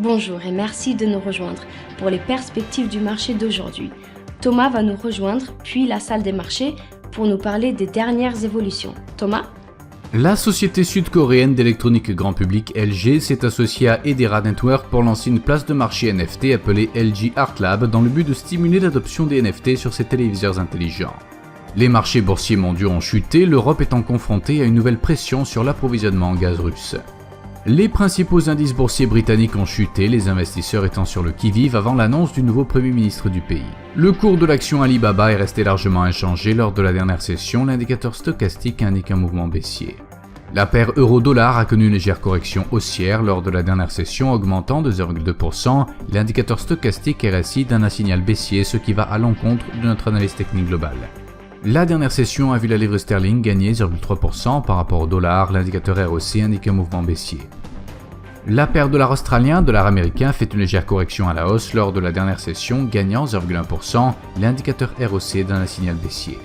Bonjour et merci de nous rejoindre pour les perspectives du marché d'aujourd'hui. Thomas va nous rejoindre, puis la salle des marchés, pour nous parler des dernières évolutions. Thomas ? La société sud-coréenne d'électronique grand public LG s'est associée à Edera Network pour lancer une place de marché NFT appelée LG Art Lab dans le but de stimuler l'adoption des NFT sur ses téléviseurs intelligents. Les marchés boursiers mondiaux ont chuté, l'Europe étant confrontée à une nouvelle pression sur l'approvisionnement en gaz russe. Les principaux indices boursiers britanniques ont chuté, les investisseurs étant sur le qui-vive avant l'annonce du nouveau Premier ministre du pays. Le cours de l'action Alibaba est resté largement inchangé lors de la dernière session, l'indicateur stochastique indique un mouvement baissier. La paire euro-dollar a connu une légère correction haussière lors de la dernière session, augmentant de 0,2%, l'indicateur stochastique RSI donne un signal baissier, ce qui va à l'encontre de notre analyse technique globale. La dernière session a vu la livre sterling gagner 0,3% par rapport au dollar, l'indicateur ROC indique un mouvement baissier. La paire dollar australien, dollar américain fait une légère correction à la hausse lors de la dernière session, gagnant 0,1%, l'indicateur ROC donne un signal baissier.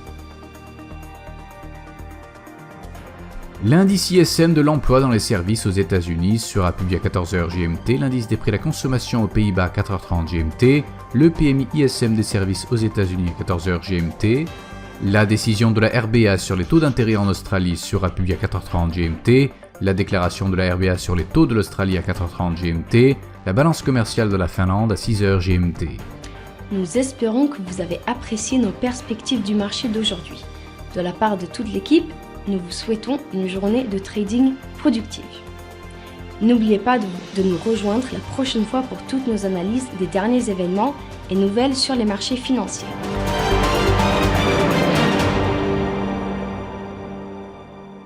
L'indice ISM de l'emploi dans les services aux États-Unis sera publié à 14h GMT, l'indice des prix de la consommation aux Pays-Bas à 4h30 GMT, le PMI ISM des services aux États-Unis à 14h GMT, la décision de la RBA sur les taux d'intérêt en Australie sera publiée à 4h30 GMT, la déclaration de la RBA sur les taux de l'Australie à 4h30 GMT, la balance commerciale de la Finlande à 6h GMT. Nous espérons que vous avez apprécié nos perspectives du marché d'aujourd'hui. De la part de toute l'équipe, nous vous souhaitons une journée de trading productive. N'oubliez pas de nous rejoindre la prochaine fois pour toutes nos analyses des derniers événements et nouvelles sur les marchés financiers.